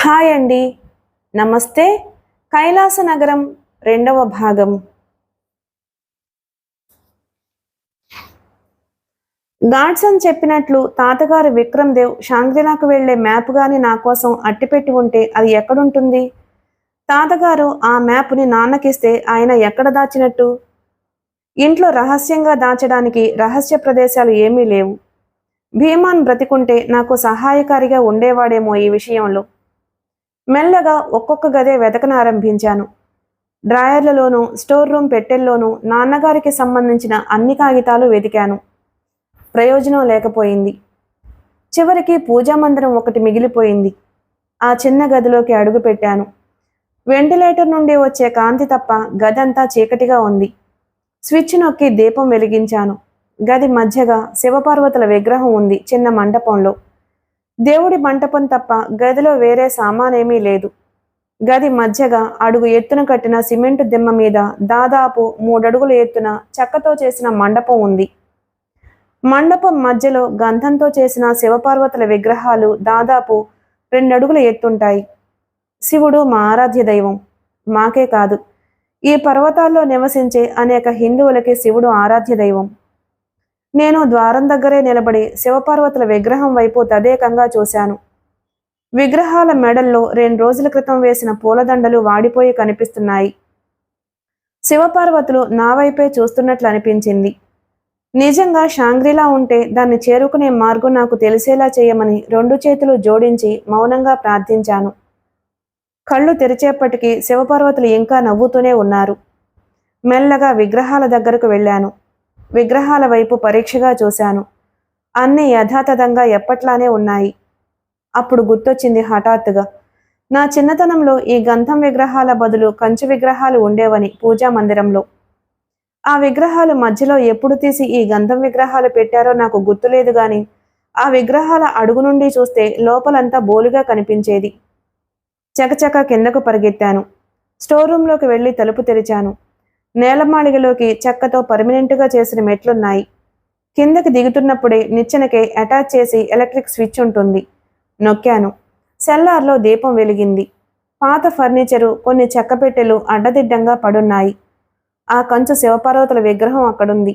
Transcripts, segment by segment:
Hi అండి. నమస్తే. కైలాస నగరం రెండవ భాగం. గాడ్సన్ చెప్పినట్లు తాతగారు విక్రమ్ దేవ్ షాంగ్రిలాకు వెళ్లే మ్యాప్ గాని నా కోసం అట్టిపెట్టి ఉంటే అది ఎక్కడుంటుంది? తాతగారు ఆ మ్యాప్ని నాన్నకిస్తే ఆయన ఎక్కడ దాచినట్టు? ఇంట్లో రహస్యంగా దాచడానికి రహస్య ప్రదేశాలు ఏమీ లేవు. భీమాన్ బ్రతికుంటే నాకు సహాయకారిగా ఉండేవాడేమో ఈ విషయంలో. మెల్లగా ఒక్కొక్క గదే వెతకనారంభించాను. డ్రాయర్లలోనూ స్టోర్ రూమ్ పెట్టెల్లోనూ నాన్నగారికి సంబంధించిన అన్ని కాగితాలు వెతికాను. ప్రయోజనం లేకపోయింది. చివరికి పూజామందిరం ఒకటి మిగిలిపోయింది. ఆ చిన్న గదిలోకి అడుగుపెట్టాను. వెంటిలేటర్ నుండి వచ్చే కాంతి తప్ప గదంతా చీకటిగా ఉంది. స్విచ్ నొక్కి దీపం వెలిగించాను. గది మధ్యగా శివపార్వతుల విగ్రహం ఉంది చిన్న మంటపంలో. దేవుడి మంటపం తప్ప గదిలో వేరే సామానేమీ లేదు. గది మధ్యగా అడుగు ఎత్తున కట్టిన సిమెంటు దిమ్మ మీద దాదాపు 3 అడుగుల ఎత్తున చెక్కతో చేసిన మండపం ఉంది. మండపం మధ్యలో గంధంతో చేసిన శివపార్వతుల విగ్రహాలు దాదాపు 2 అడుగుల ఎత్తుంటాయి. శివుడు మా ఆరాధ్య దైవం. మాకే కాదు, ఈ పర్వతాల్లో నివసించే అనేక హిందువులకి శివుడు ఆరాధ్య దైవం. నేను ద్వారం దగ్గరే నిలబడి శివపార్వతుల విగ్రహం వైపు తదేకంగా చూశాను. విగ్రహాల మెడల్లో 2 రోజుల క్రితం వేసిన పూలదండలు వాడిపోయి కనిపిస్తున్నాయి. శివపార్వతులు నా వైపే చూస్తున్నట్లు అనిపించింది. నిజంగా షాంగ్రిలా ఉంటే దాన్ని చేరుకునే మార్గం నాకు తెలిసేలా చేయమని 2 చేతులు జోడించి మౌనంగా ప్రార్థించాను. కళ్ళు తెరిచేపటికి శివపార్వతులు ఇంకా నవ్వుతూనే ఉన్నారు. మెల్లగా విగ్రహాల దగ్గరకు వెళ్ళాను. విగ్రహాల వైపు పరీక్షగా చూశాను. అన్నీ యథాతథంగా ఎప్పట్లానే ఉన్నాయి. అప్పుడు గుర్తొచ్చింది హఠాత్తుగా. నా చిన్నతనంలో ఈ గంధం విగ్రహాల బదులు కంచు విగ్రహాలు ఉండేవని పూజా మందిరంలో. ఆ విగ్రహాలు మధ్యలో ఎప్పుడు తీసి ఈ గంధం విగ్రహాలు పెట్టారో నాకు గుర్తులేదు గాని ఆ విగ్రహాల అడుగు నుండి చూస్తే లోపలంతా బోలుగా కనిపించేది. చకచక కిందకు పరిగెత్తాను. స్టోర్ రూంలోకి వెళ్ళి తలుపు తెరిచాను. నేలమాళిగలోకి చెక్కతో పర్మినెంట్గా చేసిన మెట్లున్నాయి. కిందకి దిగుతున్నప్పుడే నిచ్చెనకే అటాచ్ చేసి ఎలక్ట్రిక్ స్విచ్ ఉంటుంది. నొక్కాను. సెల్లార్లో దీపం వెలిగింది. పాత ఫర్నిచరు, కొన్ని చెక్క పెట్టెలు అడ్డదిడ్డంగా పడున్నాయి. ఆ కంచు శివపార్వతుల విగ్రహం అక్కడుంది.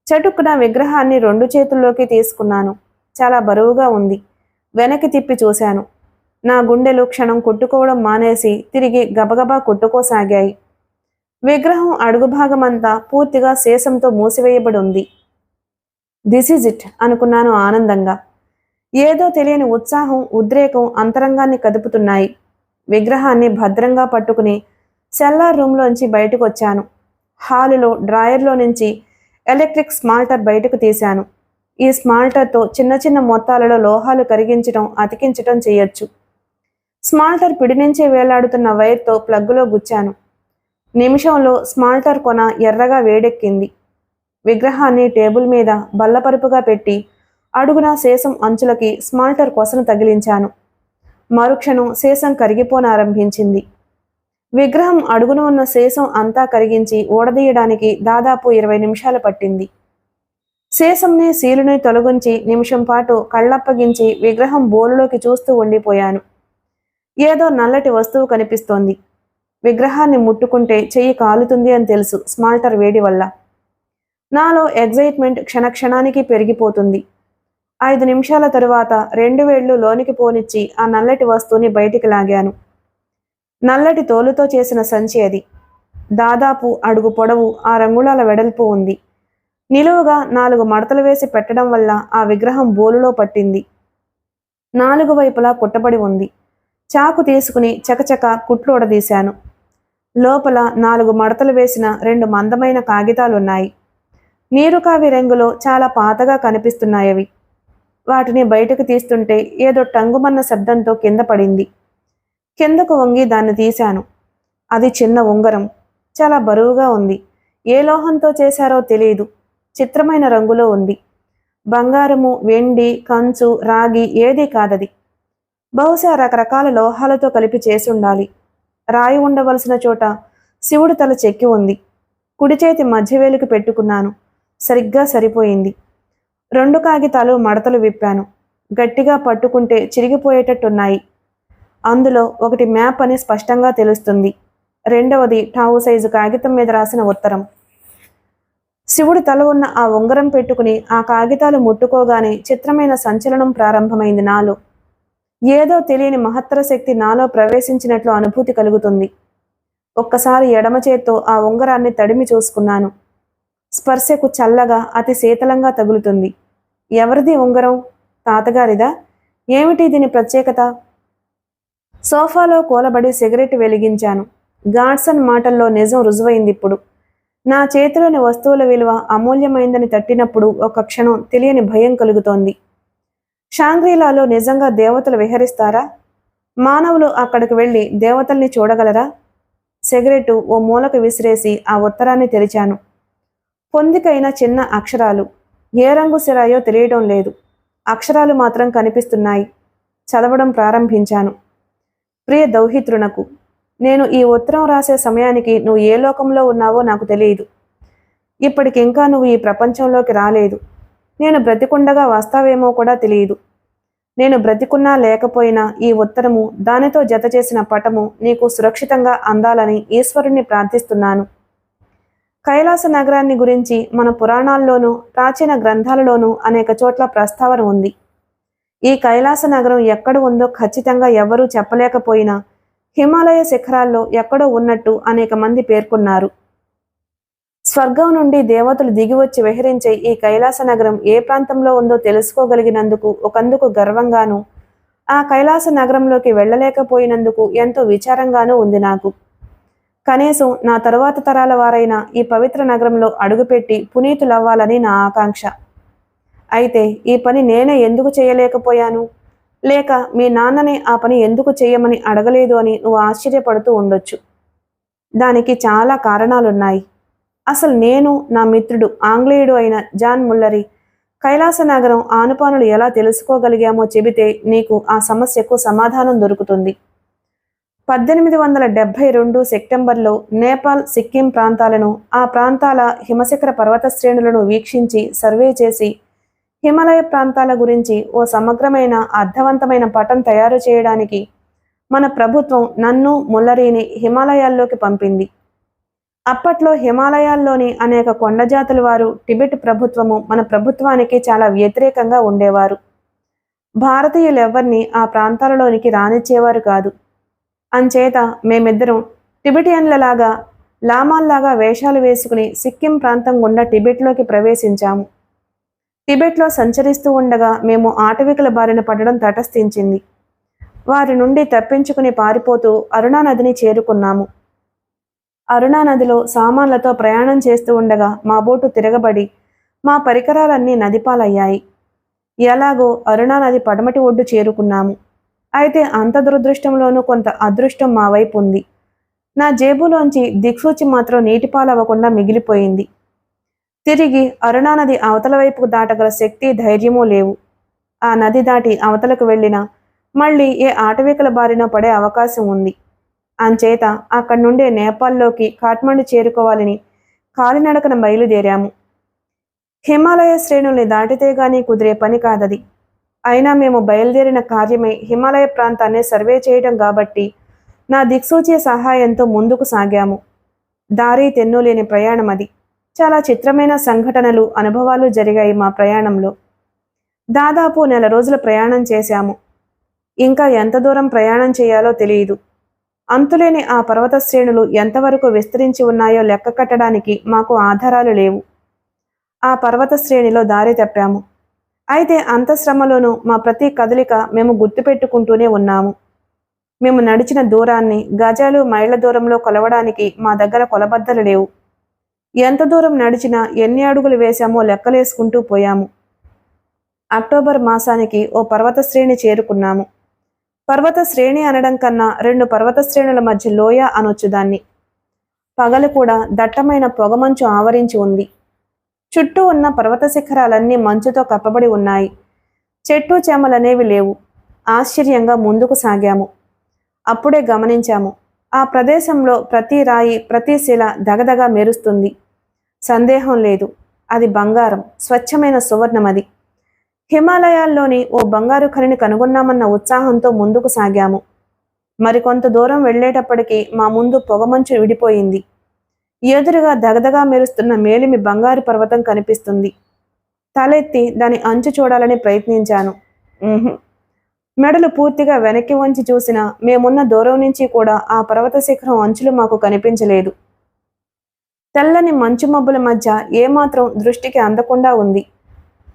చటుక్కున విగ్రహాన్ని 2 చేతుల్లోకి తీసుకున్నాను. చాలా బరువుగా ఉంది. వెనక్కి తిప్పి చూశాను. నా గుండెలు క్షణం కొట్టుకోవడం మానేసి తిరిగి గబగబా కొట్టుకోసాగాయి. విగ్రహం అడుగు భాగమంతా పూర్తిగా శేషంతో మూసివేయబడి ఉంది. దిస్ ఈజ్ ఇట్ అనుకున్నాను ఆనందంగా. ఏదో తెలియని ఉత్సాహం, ఉద్రేకం అంతరంగాన్ని కదుపుతున్నాయి. విగ్రహాన్ని భద్రంగా పట్టుకుని సెల్లార్ రూంలోంచి బయటకు వచ్చాను. హాలులో డ్రాయర్లో నుంచి ఎలక్ట్రిక్ స్మాల్టర్ బయటకు తీశాను. ఈ స్మాల్టర్తో చిన్న చిన్న మొత్తాలలో లోహాలు కరిగించడం, అతికించటం చేయొచ్చు. స్మాల్టర్ పిడి నుంచి వేలాడుతున్న వైర్తో ప్లగ్గులో గుచ్చాను. నిమిషంలో స్మాల్టర్ కొన ఎర్రగా వేడెక్కింది. విగ్రహాన్ని టేబుల్ మీద బల్లపరుపుగా పెట్టి అడుగున శేషం అంచులకి స్మాల్టర్ కొసను తగిలించాను. మరుక్షణం శేషం కరిగిపోనారంభించింది. విగ్రహం అడుగున ఉన్న శేషం అంతా కరిగించి ఊడదీయడానికి దాదాపు 20 నిమిషాలు పట్టింది. శేషంని సీలుని తొలగించి నిమిషం పాటు కళ్ళప్పగించి విగ్రహం బోలులోకి చూస్తూ ఉండిపోయాను. ఏదో నల్లటి వస్తువు కనిపిస్తోంది. విగ్రహాన్ని ముట్టుకుంటే చెయ్యి కాలుతుంది అని తెలుసు స్మాల్టర్ వేడి వల్ల. నాలో ఎగ్జైట్మెంట్ క్షణక్షణానికి పెరిగిపోతుంది. 5 నిమిషాల తరువాత 2 వేళ్లు లోనికి పోనిచ్చి ఆ నల్లటి వస్తువుని బయటికి లాగాను. నల్లటి తోలుతో చేసిన సంచి అది. దాదాపు అడుగు పొడవు, 6 అంగుళాల వెడల్పు ఉంది. నిలువుగా 4 మడతలు వేసి పెట్టడం వల్ల ఆ విగ్రహం బోలులో పట్టింది. 4 వైపులా కుట్టబడి ఉంది. చాకు తీసుకుని చకచక కుట్లు ఉడదీశాను. లోపల 4 మడతలు వేసిన 2 మందమైన కాగితాలున్నాయి. నీరుకావి రంగులో చాలా పాతగా కనిపిస్తున్నాయవి. వాటిని బయటకు తీస్తుంటే ఏదో టంగుమన్న శబ్దంతో కింద పడింది. కిందకు వంగి దాన్ని తీశాను. అది చిన్న ఉంగరం. చాలా బరువుగా ఉంది. ఏ లోహంతో చేశారో తెలియదు. చిత్రమైన రంగులో ఉంది. బంగారము, వెండి, కంచు, రాగి ఏదీ కాదది. బహుశా రకరకాల లోహాలతో కలిపి చేసుండాలి. రాయి ఉండవలసిన చోట శివుడి తల చెక్కి ఉంది. కుడి చేతి మధ్యవేలికి పెట్టుకున్నాను. సరిగ్గా సరిపోయింది. 2 కాగితాలు మడతలు విప్పాను. గట్టిగా పట్టుకుంటే చిరిగిపోయేటట్టున్నాయి. అందులో ఒకటి మ్యాప్ అని స్పష్టంగా తెలుస్తుంది. రెండవది టావు సైజు కాగితం మీద రాసిన ఉత్తరం. శివుడి తల ఉన్న ఆ ఉంగరం పెట్టుకుని ఆ కాగితాలు ముట్టుకోగానే చిత్రమైన సంచలనం ప్రారంభమైంది నాలో. ఏదో తెలియని మహత్తర శక్తి నాలో ప్రవేశించినట్లు అనుభూతి కలుగుతుంది. ఒక్కసారి ఎడమ చేత్తో ఆ ఉంగరాన్ని తడిమి చూసుకున్నాను. స్పర్శకు చల్లగా అతి శీతలంగా తగులుతుంది. ఎవరిది ఉంగరం? తాతగారిదా? ఏమిటి దీని ప్రత్యేకత? సోఫాలో కూలబడి సిగరెట్ వెలిగించాను. గాడ్సన్ మాటల్లో నిజం రుజువైంది ఇప్పుడు. నా చేతిలోని వస్తువుల విలువ అమూల్యమైందని తట్టినప్పుడు ఒక క్షణం తెలియని భయం కలుగుతోంది. షాంగ్రీలాలో నిజంగా దేవతలు విహరిస్తారా? మానవులు అక్కడికి వెళ్ళి దేవతల్ని చూడగలరా? సిగరెట్ ఓ మూలకు విసిరేసి ఆ ఉత్తరాన్ని తెరిచాను. పొందికైన చిన్న అక్షరాలు. ఏ రంగు సిరాయో తెలియడం లేదు. అక్షరాలు మాత్రం కనిపిస్తున్నాయి. చదవడం ప్రారంభించాను. ప్రియ దౌహిత్రునకు, నేను ఈ ఉత్తరం రాసే సమయానికి నువ్వు ఏ లోకంలో ఉన్నావో నాకు తెలియదు. ఇప్పటికింకా నువ్వు ఈ ప్రపంచంలోకి రాలేదు. నేను బ్రతికుండగా వస్తావేమో కూడా తెలియదు. నేను బ్రతికున్నా లేకపోయినా ఈ ఉత్తరము, దానితో జత చేసిన పటము నీకు సురక్షితంగా అందాలని ఈశ్వరుణ్ణి ప్రార్థిస్తున్నాను. కైలాస నగరాన్ని గురించి మన పురాణాల్లోనూ ప్రాచీన గ్రంథాలలోనూ అనేక చోట్ల ప్రస్తావన ఉంది. ఈ కైలాస నగరం ఎక్కడ ఉందో ఖచ్చితంగా ఎవ్వరూ చెప్పలేకపోయినా హిమాలయ శిఖరాల్లో ఎక్కడో ఉన్నట్టు అనేక మంది పేర్కొన్నారు. స్వర్గం నుండి దేవతలు దిగివచ్చి విహరించే ఈ కైలాస నగరం ఏ ప్రాంతంలో ఉందో తెలుసుకోగలిగినందుకు ఒకందుకు గర్వంగానూ, ఆ కైలాస నగరంలోకి వెళ్ళలేకపోయినందుకు ఎంతో విచారంగానూ ఉంది నాకు. కనీసం నా తరువాత తరాల వారైన ఈ పవిత్ర నగరంలో అడుగుపెట్టి పునీతులవ్వాలని నా ఆకాంక్ష. అయితే ఈ పని నేనే ఎందుకు చేయలేకపోయాను? లేక మీ నాన్నని ఆ పని ఎందుకు చేయమని అడగలేదు అని నువ్వు ఆశ్చర్యపడుతూ ఉండొచ్చు. దానికి చాలా కారణాలున్నాయి. అసలు నేను, నా మిత్రుడు ఆంగ్లేయుడు అయిన జాన్ ముల్లరీ కైలాస నగరం ఆనుపానులు ఎలా తెలుసుకోగలిగామో చెబితే నీకు ఆ సమస్యకు సమాధానం దొరుకుతుంది. 1872 సెప్టెంబర్లో నేపాల్, సిక్కిం ప్రాంతాలను, ఆ ప్రాంతాల హిమశిఖర పర్వత శ్రేణులను వీక్షించి సర్వే చేసి హిమాలయ ప్రాంతాల గురించి ఓ సమగ్రమైన అర్థవంతమైన పటం తయారు చేయడానికి మన ప్రభుత్వం నన్ను, ముల్లరీని హిమాలయాల్లోకి పంపింది. అప్పట్లో హిమాలయాల్లోని అనేక కొండజాతుల వారు టిబెట్ ప్రభుత్వము మన ప్రభుత్వానికి చాలా వ్యతిరేకంగా ఉండేవారు. భారతీయులెవ్వరినీ ఆ ప్రాంతాలలోనికి రానిచ్చేవారు కాదు. అంచేత మేమిద్దరం టిబెటియన్లలాగా, లామాల్లాగా వేషాలు వేసుకుని సిక్కిం ప్రాంతం గుండా టిబెట్లోకి ప్రవేశించాము. టిబెట్లో సంచరిస్తూ ఉండగా మేము ఆటవికుల బారిన పడడం తటస్థించింది. వారి నుండి తప్పించుకుని పారిపోతూ అరుణా నదిని చేరుకున్నాము. అరుణా నదిలో సామాన్లతో ప్రయాణం చేస్తూ ఉండగా మా బోటు తిరగబడి మా పరికరాలన్నీ నదిపాలయ్యాయి. ఎలాగో అరుణా నది పడమటి ఒడ్డు చేరుకున్నాము. అయితే అంత దురదృష్టంలోనూ కొంత అదృష్టం మా వైపు ఉంది. నా జేబులోంచి దిక్సూచి మాత్రం నీటిపాలవ్వకుండా మిగిలిపోయింది. తిరిగి అరుణా నది అవతల వైపుకు దాటగల శక్తి, ధైర్యమూ లేవు. ఆ నది దాటి అవతలకు వెళ్ళినా మళ్ళీ ఏ ఆటవికుల బారిన పడే అవకాశం ఉంది. అంచేత అక్కడి నుండే నేపాల్లోకి, కాఠ్మండు చేరుకోవాలని కాలినడకన బయలుదేరాము. హిమాలయ శ్రేణుల్ని దాటితే గానీ కుదిరే పని కాదది. అయినా మేము బయలుదేరిన కార్యమే హిమాలయ ప్రాంతాన్ని సర్వే చేయడం కాబట్టి నా దిక్సూచి సహాయంతో ముందుకు సాగాము. దారి తెన్ను లేని ప్రయాణం అది. చాలా చిత్రమైన సంఘటనలు, అనుభవాలు జరిగాయి మా ప్రయాణంలో. దాదాపు 1 నెల రోజుల ప్రయాణం చేశాము. ఇంకా ఎంత దూరం ప్రయాణం చేయాలో తెలియదు. అంతులేని ఆ పర్వత శ్రేణులు ఎంతవరకు విస్తరించి ఉన్నాయో లెక్క కట్టడానికి మాకు ఆధారాలు లేవు. ఆ పర్వత శ్రేణిలో దారి తప్పాము. అయితే అంత శ్రమలోనూ మా ప్రతి కదలిక మేము గుర్తుపెట్టుకుంటూనే ఉన్నాము. మేము నడిచిన దూరాన్ని గజాలు, మైళ్ళ దూరంలో కొలవడానికి మా దగ్గర కొలబద్దలు లేవు. ఎంత దూరం నడిచినా, ఎన్ని అడుగులు వేశామో లెక్కలేసుకుంటూ పోయాము. అక్టోబర్ మాసానికి ఓ పర్వత శ్రేణి చేరుకున్నాము. పర్వత శ్రేణి అనడం కన్నా 2 పర్వత శ్రేణుల మధ్య లోయ అనొచ్చు దాన్ని. పగలు కూడా దట్టమైన పొగమంచు ఆవరించి ఉంది. చుట్టూ ఉన్న పర్వత శిఖరాలన్నీ మంచుతో కప్పబడి ఉన్నాయి. చెట్టు చేమలనేవి లేవు. ఆశ్చర్యంగా ముందుకు సాగాము. అప్పుడే గమనించాము, ఆ ప్రదేశంలో ప్రతి రాయి, ప్రతి శిల దగదగా మెరుస్తుంది. సందేహం లేదు, అది బంగారం, స్వచ్ఛమైన సువర్ణమది. హిమాలయాల్లోని ఓ బంగారు ఖనిని కనుగొన్నామన్న ఉత్సాహంతో ముందుకు సాగాము. మరికొంత దూరం వెళ్ళేటప్పటికి మా ముందు పొగమంచు విడిపోయింది. ఎదురుగా దగదగా మెరుస్తున్న మేలిమి బంగారు పర్వతం కనిపిస్తుంది. తలెత్తి దాని అంచు చూడాలని ప్రయత్నించాను. ఉహుం. మెడలు పూర్తిగా వెనక్కి వంచి చూసినా మేమున్న దూరం నుంచి కూడా ఆ పర్వత శిఖరం అంచులు మాకు కనిపించలేదు. తెల్లని మంచు మబ్బుల మధ్య ఏమాత్రం దృష్టికి అందకుండా ఉంది.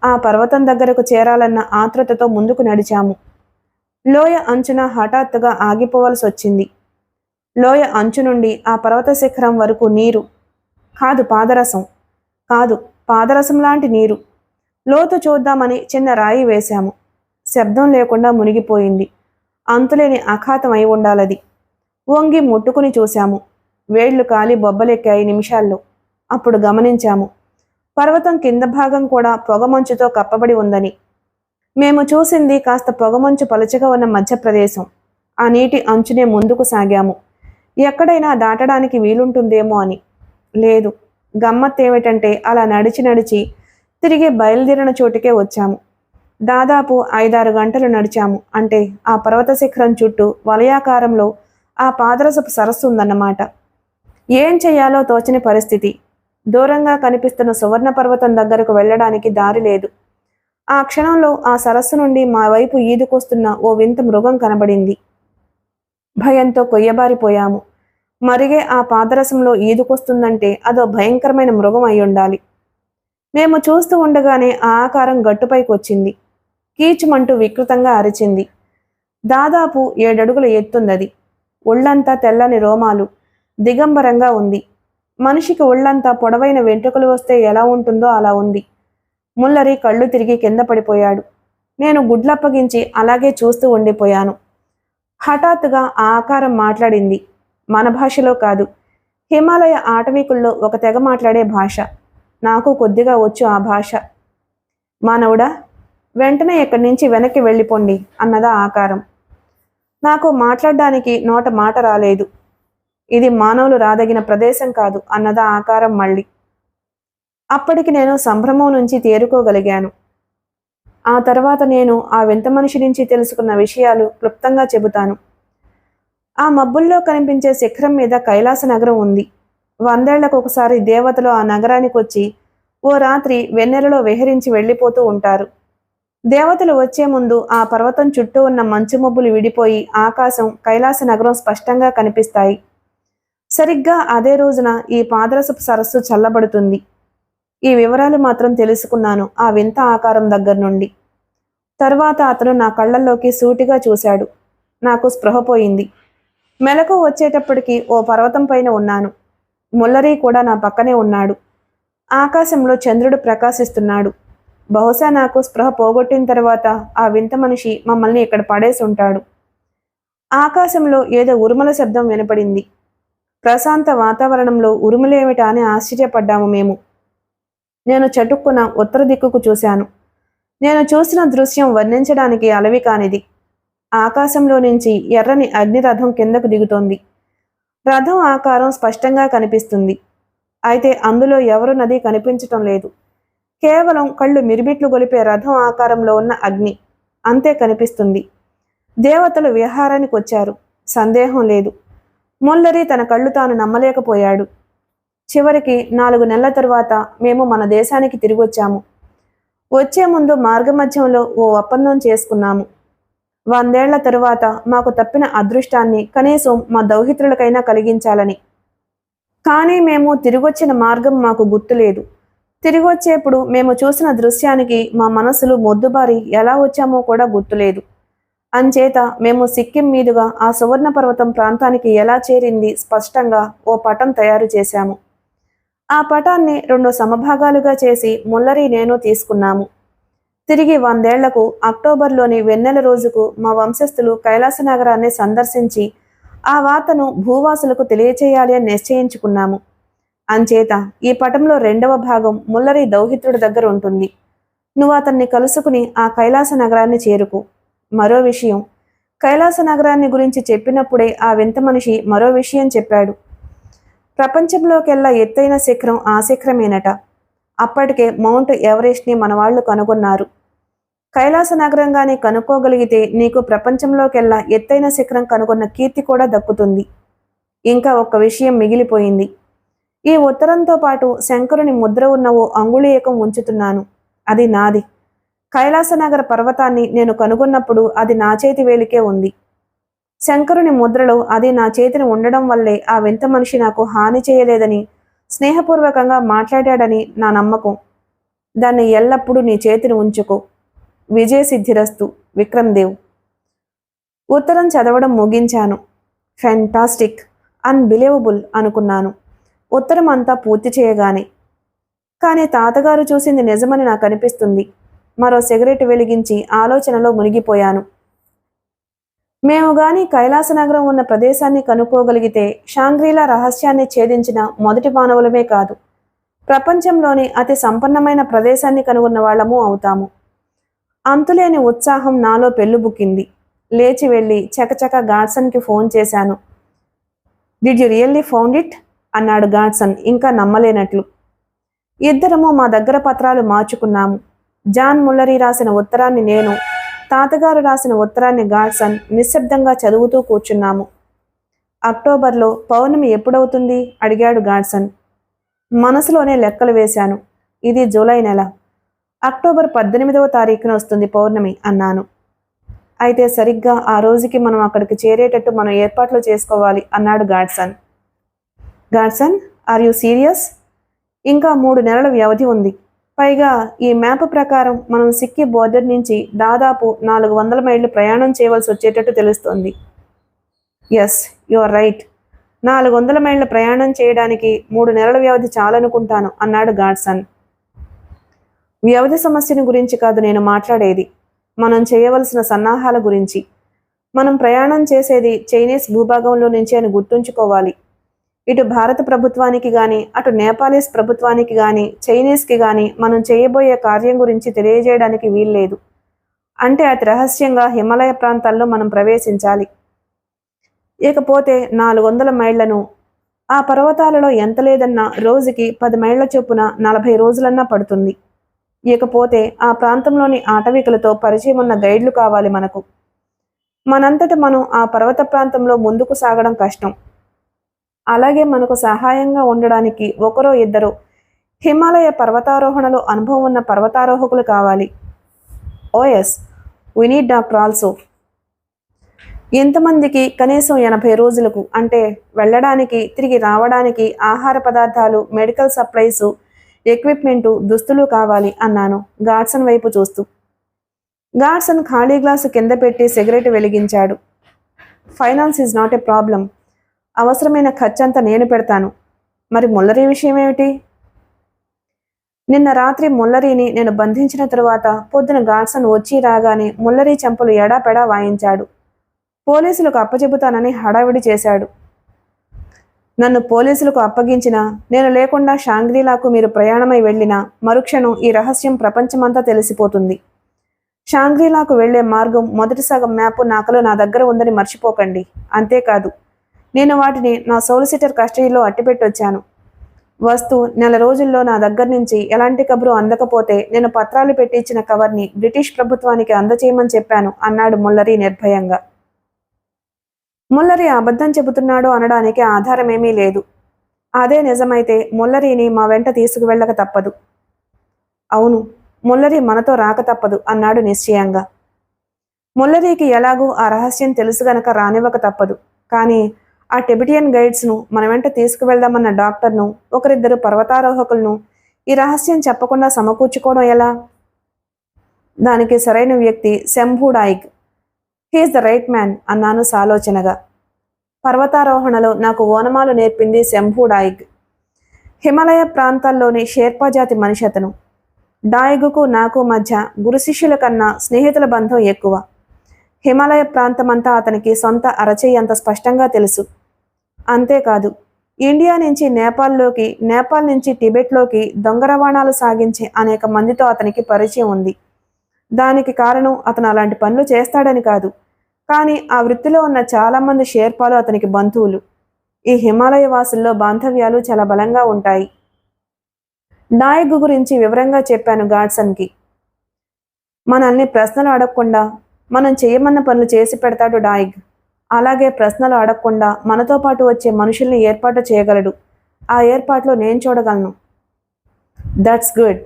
ఆ పర్వతం దగ్గరకు చేరాలన్న ఆతృతతో ముందుకు నడిచాము. లోయ అంచున హఠాత్తుగా ఆగిపోవలసి వచ్చింది. లోయ అంచు నుండి ఆ పర్వత శిఖరం వరకు నీరు, కాదు పాదరసం, కాదు పాదరసం లాంటి నీరు. లోతు చూద్దామని చిన్న రాయి వేశాము. శబ్దం లేకుండా మునిగిపోయింది. అంతులేని అఖాతం అయి ఉండాలది. వంగి ముట్టుకుని చూశాము. వేళ్లు కాలి బొబ్బలెక్కాయి నిమిషాల్లో. అప్పుడు గమనించాము, పర్వతం కింద భాగం కూడా పొగమంచుతో కప్పబడి ఉందని. మేము చూసింది కాస్త పొగమంచు పలుచగా ఉన్న మధ్యప్రదేశం. ఆ నీటి అంచునే ముందుకు సాగాము. ఎక్కడైనా దాటడానికి వీలుంటుందేమో అని. లేదు. గమ్మత్తేమిటంటే అలా నడిచి నడిచి తిరిగి బయలుదేరిన చోటుకే వచ్చాము. దాదాపు 5-6 గంటలు నడిచాము. అంటే ఆ పర్వత శిఖరం చుట్టూ వలయాకారంలో ఆ పాదరసపు సరస్సు ఉందన్నమాట. ఏం చెయ్యాలో తోచని పరిస్థితి. దూరంగా కనిపిస్తున్న సువర్ణ పర్వతం దగ్గరకు వెళ్ళడానికి దారి లేదు. ఆ క్షణంలో ఆ సరస్సు నుండి మా వైపు ఈదుకొస్తున్న ఓ వింత మృగం కనబడింది. భయంతో కొయ్యబారిపోయాము. మరిగే ఆ పాదరసంలో ఈదుకొస్తుందంటే అదో భయంకరమైన మృగం అయి ఉండాలి. మేము చూస్తూ ఉండగానే ఆ ఆకారం గట్టుపైకి వచ్చింది. కీచుమంటూ వికృతంగా అరిచింది. దాదాపు 7 అడుగుల ఎత్తుందది. ఒళ్ళంతా తెల్లని రోమాలు, దిగంబరంగా ఉంది. మనిషికి ఒళ్ళంతా పొడవైన వెంట్రుకలు వస్తే ఎలా ఉంటుందో అలా ఉంది. ముల్లరి కళ్ళు తిరిగి కింద పడిపోయాడు. నేను గుడ్లప్పగించి అలాగే చూస్తూ ఉండిపోయాను. హఠాత్తుగా ఆ ఆకారం మాట్లాడింది. మన భాషలో కాదు, హిమాలయ ఆటవీకుల్లో ఒక తెగ మాట్లాడే భాష. నాకు కొద్దిగా వచ్చు ఆ భాష. మానవుడా, వెంటనే ఇక్కడి నుంచి వెనక్కి వెళ్ళిపోండి అన్నదా ఆకారం. నాకు మాట్లాడడానికి నోట మాట రాలేదు. ఇది మానవులు రాదగిన ప్రదేశం కాదు అన్నదా ఆకారం మళ్ళీ. అప్పటికి నేను సంభ్రమం నుంచి తేరుకోగలిగాను. ఆ తర్వాత నేను ఆ వింత మనిషి నుంచి తెలుసుకున్న విషయాలు క్లుప్తంగా చెబుతాను. ఆ మబ్బుల్లో కనిపించే శిఖరం మీద కైలాస నగరం ఉంది. 100 ఏళ్లకు ఒకసారి దేవతలు ఆ నగరానికి వచ్చి ఓ రాత్రి వెన్నెలలో విహరించి వెళ్ళిపోతూ ఉంటారు. దేవతలు వచ్చే ముందు ఆ పర్వతం చుట్టూ ఉన్న మంచు మబ్బులు విడిపోయి ఆకాశం, కైలాస నగరం స్పష్టంగా కనిపిస్తాయి. సరిగ్గా అదే రోజున ఈ పాదరసపు సరస్సు చల్లబడుతుంది. ఈ వివరాలు మాత్రం తెలుసుకున్నాను ఆ వింత ఆకారం దగ్గర నుండి. తర్వాత అతను నా కళ్ళల్లోకి సూటిగా చూశాడు. నాకు స్పృహ పోయింది. మెలకు వచ్చేటప్పటికి ఓ పర్వతం పైన ఉన్నాను. ముల్లరీ కూడా నా పక్కనే ఉన్నాడు. ఆకాశంలో చంద్రుడు ప్రకాశిస్తున్నాడు. బహుశా నాకు స్పృహ పోగొట్టిన తర్వాత ఆ వింత మనిషి మమ్మల్ని ఇక్కడ పడేసి ఉంటాడు. ఆకాశంలో ఏదో ఉరుముల శబ్దం వినపడింది. ప్రశాంత వాతావరణంలో ఉరుములేమిటా అని ఆశ్చర్యపడ్డాము మేము. నేను చటుక్కున ఉత్తర దిక్కుకు చూశాను. నేను చూసిన దృశ్యం వర్ణించడానికి అలవి కానిది. ఆకాశంలో నుంచి ఎర్రని అగ్నిరథం కిందకు దిగుతోంది. రథం ఆకారం స్పష్టంగా కనిపిస్తుంది. అయితే అందులో ఎవరున్నది కనిపించటం లేదు. కేవలం కళ్ళు మిరిబిట్లు గొలిపే రథం ఆకారంలో ఉన్న అగ్ని అంతే కనిపిస్తుంది. దేవతలు విహారానికి వచ్చారు, సందేహం లేదు. ముల్లరి తన కళ్ళు తాను నమ్మలేకపోయాడు. చివరికి 4 నెలల తరువాత మేము మన దేశానికి తిరిగొచ్చాము. వచ్చే ముందు మార్గమధ్యంలో ఓ ఒప్పందం చేసుకున్నాము. 100 ఏళ్ల తరువాత మాకు తప్పిన అదృష్టాన్ని కనీసం మా దౌహిత్రులకైనా కలిగించాలని. కానీ మేము తిరిగొచ్చిన మార్గం మాకు గుర్తులేదు. తిరిగొచ్చేప్పుడు మేము చూసిన దృశ్యానికి మా మనసులు మొద్దుబారి ఎలా వచ్చామో కూడా గుర్తులేదు. అంచేత మేము సిక్కిం మీదుగా ఆ సువర్ణ పర్వతం ప్రాంతానికి ఎలా చేరింది స్పష్టంగా ఓ పటం తయారు చేశాము. ఆ పటాన్ని 2 సమభాగాలుగా చేసి ముల్లరి నేను తీసుకున్నాము. తిరిగి 100 ఏళ్లకు అక్టోబర్లోని వెన్నెల రోజుకు మా వంశస్థులు కైలాస నగరాన్ని సందర్శించి ఆ వార్తను భూవాసులకు తెలియచేయాలి అని నిశ్చయించుకున్నాము. అంచేత ఈ పటంలో 2వ భాగం ముల్లరి దౌహిత్రుడి దగ్గర ఉంటుంది. నువ్వు అతన్ని కలుసుకుని ఆ కైలాస నగరాన్ని చేరుకు. మరో విషయం, కైలాస నగరాన్ని గురించి చెప్పినప్పుడే ఆ వింత మనిషి మరో విషయం చెప్పాడు. ప్రపంచంలోకెల్లా ఎత్తైన శిఖరం ఆ శిఖరమేనట. అప్పటికే మౌంట్ ఎవరెస్ట్ని మన వాళ్ళు కనుగొన్నారు. కైలాస నగరంగానే కనుక్కోగలిగితే నీకు ప్రపంచంలోకెల్లా ఎత్తైన శిఖరం కనుగొన్న కీర్తి కూడా దక్కుతుంది. ఇంకా ఒక్క విషయం మిగిలిపోయింది. ఈ ఉత్తరంతో పాటు శంకరుని ముద్ర ఉన్న ఓ అంగుళీయకం ఉంచుతున్నాను. అది నాది. కైలాసనగర పర్వతాన్ని నేను కనుగొన్నప్పుడు అది నా చేతి వేలికే ఉంది. శంకరుని ముద్రలో అది నా చేతిని ఉండడం వల్లే ఆ వింత మనిషి నాకు హాని చేయలేదని, స్నేహపూర్వకంగా మాట్లాడాడని నా నమ్మకం. దాన్ని ఎల్లప్పుడూ నీ చేతిని ఉంచుకో. విజయసిద్ధిరస్తు. విక్రమ్ దేవ్. ఉత్తరం చదవడం ముగించాను. ఫెంటాస్టిక్, అన్బిలీవబుల్ అనుకున్నాను ఉత్తరం అంతా పూర్తి చేయగానే. కానీ తాతగారు చూసింది నిజమని నాకు అనిపిస్తుంది. మరో సిగరెట్ వెలిగించి ఆలోచనలో మునిగిపోయాను. మేము గాని కైలాసనగరం ఉన్న ప్రదేశాన్ని కనుక్కోగలిగితే షాంగ్రీలా రహస్యాన్ని ఛేదించిన మొదటి మానవులమే కాదు, ప్రపంచంలోని అతి సంపన్నమైన ప్రదేశాన్ని కనుగొన్న వాళ్ళము అవుతాము. అంతులేని ఉత్సాహం నాలో పెళ్ళుబుక్కింది. లేచి వెళ్ళి చకచక గాడ్సన్కి ఫోన్ చేశాను. Did you really found it అన్నాడు గాడ్సన్ ఇంకా నమ్మలేనట్లు. ఇద్దరము మా దగ్గర పత్రాలు మార్చుకున్నాము. జాన్ ముల్లరీ రాసిన ఉత్తరాన్ని నేను, తాతగారు రాసిన ఉత్తరాన్ని గాడ్సన్ నిశ్శబ్దంగా చదువుతూ కూర్చున్నాము. అక్టోబర్లో పౌర్ణమి ఎప్పుడవుతుంది అడిగాడు గాడ్సన్. మనసులోనే లెక్కలు వేశాను. ఇది జూలై నెల. అక్టోబర్ 18వ తారీఖున వస్తుంది పౌర్ణమి అన్నాను. అయితే సరిగ్గా ఆ రోజుకి మనం అక్కడికి చేరేటట్టు మనం ఏర్పాట్లు చేసుకోవాలి అన్నాడు Godson. Godson, are you serious? ఇంకా 3 నెలల వ్యవధి ఉంది. పైగా ఈ మ్యాప్ ప్రకారం మనం సిక్కి బోర్డర్ నుంచి దాదాపు 400 మైళ్ళు ప్రయాణం చేయవలసి వచ్చేటట్టు తెలుస్తోంది. Yes, you are right. 400 మైళ్ళ ప్రయాణం చేయడానికి 3 నెలల వ్యవధి చాలనుకుంటాను అన్నాడు గాడ్సన్. వ్యవధి సమస్యను గురించి కాదు నేను మాట్లాడేది, మనం చేయవలసిన సన్నాహాల గురించి. మనం ప్రయాణం చేసేది చైనీస్ భూభాగంలో నుంచి అని గుర్తుంచుకోవాలి. ఇటు భారత ప్రభుత్వానికి కానీ అటు నేపాలీస్ ప్రభుత్వానికి కానీ చైనీస్కి కానీ మనం చేయబోయే కార్యం గురించి తెలియజేయడానికి వీల్లేదు. అంటే అతి రహస్యంగా హిమాలయ ప్రాంతాల్లో మనం ప్రవేశించాలి. ఇకపోతే 400 మైళ్లను ఆ పర్వతాలలో ఎంత లేదన్నా రోజుకి 10 మైళ్ల చొప్పున 40 రోజులన్నా పడుతుంది. ఇకపోతే ఆ ప్రాంతంలోని ఆటవికులతో పరిచయం ఉన్న గైడ్లు కావాలి మనకు. మనంతట మనం ఆ పర్వత ప్రాంతంలో ముందుకు సాగడం కష్టం. అలాగే మనకు సహాయంగా ఉండడానికి ఒకరో ఇద్దరు హిమాలయ పర్వతారోహణలో అనుభవం ఉన్న పర్వతారోహకులు కావాలి. OS, we need doctor also. ఎంతమందికి? కనీసం 80 రోజులకు. అంటే వెళ్ళడానికి, తిరిగి రావడానికి ఆహార పదార్థాలు, మెడికల్ సప్లైసు, ఎక్విప్మెంటు, దుస్తులు కావాలి అన్నాను గాడ్సన్ వైపు చూస్తూ. గాడ్సన్ ఖాళీ గ్లాసు కింద పెట్టి సిగరెట్ వెలిగించాడు. Finance is not a problem. అవసరమైన ఖర్చంతా నేను పెడతాను. మరి ముల్లరీ విషయం ఏమిటి? నిన్న రాత్రి ముల్లరీని నేను బంధించిన తరువాత పొద్దున గాడ్సన్ వచ్చి రాగానే ముల్లరీ చెంపలు ఎడాపెడా వాయించాడు. పోలీసులకు అప్పచెబుతానని హడావిడి చేశాడు. నన్ను పోలీసులకు అప్పగించినా, నేను లేకుండా షాంగ్రీలాకు మీరు ప్రయాణమై వెళ్ళినా మరుక్షణం ఈ రహస్యం ప్రపంచమంతా తెలిసిపోతుంది. షాంగ్రీలాకు వెళ్లే మార్గం మొదటి సగం మ్యాప్ నా దగ్గర ఉందని మర్చిపోకండి. అంతేకాదు, నేను వాటిని నా సోలిసిటర్ కస్టడీలో అట్టిపెట్టొచ్చాను. నెల రోజుల్లో నా దగ్గర నుంచి ఎలాంటి కబురు అందకపోతే నేను పత్రాలు పెట్టించిన కవర్ని బ్రిటిష్ ప్రభుత్వానికి అందచేయమని చెప్పాను అన్నాడు ముల్లరీ నిర్భయంగా. ముల్లరీ అబద్ధం చెబుతున్నాడు అనడానికి ఆధారమేమీ లేదు. అదే నిజమైతే ముల్లరీని మా వెంట తీసుకువెళ్ళక తప్పదు. అవును, ముల్లరీ మనతో రాక తప్పదు అన్నాడు నిశ్చయంగా. ముల్లరీకి ఎలాగూ ఆ రహస్యం తెలుసు గనక రానివ్వక తప్పదు. కానీ ఆ టిబెటియన్ గైడ్స్ను మన వెంట తీసుకువెళ్దామన్న డాక్టర్ను, ఒకరిద్దరు పర్వతారోహకులను ఈ రహస్యం చెప్పకుండా సమకూర్చుకోవడం ఎలా? దానికి సరైన వ్యక్తి Shambhu Naik. He's the right man అన్నాను సాలోచనగా. పర్వతారోహణలో నాకు ఓనమాలు నేర్పింది శంభూ నాయిక్. హిమాలయ ప్రాంతాల్లోని షేర్పా జాతి మనిషి అతను. డాయిగుకు నాకు మధ్య గురు శిష్యుల కన్నా స్నేహితుల బంధం ఎక్కువ. హిమాలయ ప్రాంతమంతా అతనికి సొంత అరచేయి అంత స్పష్టంగా తెలుసు. అంతేకాదు, ఇండియా నుంచి నేపాల్లోకి, నేపాల్ నుంచి టిబెట్లోకి దొంగ రవాణాలు సాగించే అనేక మందితో అతనికి పరిచయం ఉంది. దానికి కారణం అతను అలాంటి పనులు చేస్తాడని కాదు, కానీ ఆ వృత్తిలో ఉన్న చాలామంది షేర్పాలు అతనికి బంధువులు. ఈ హిమాలయ వాసుల్లో బాంధవ్యాలు చాలా బలంగా ఉంటాయి. నాయక్ గురించి వివరంగా చెప్పాను గాడ్సన్కి. మనల్ని ప్రశ్నలు అడగకుండా మనం చేయమన్న పనులు చేసి పెడతాడు డాయిగ్. అలాగే ప్రశ్నలు అడగకుండా మనతో పాటు వచ్చే మనుషుల్ని ఏర్పాటు చేయగలడు. ఆ ఏర్పాట్లు నేను చూడగలను. That's good.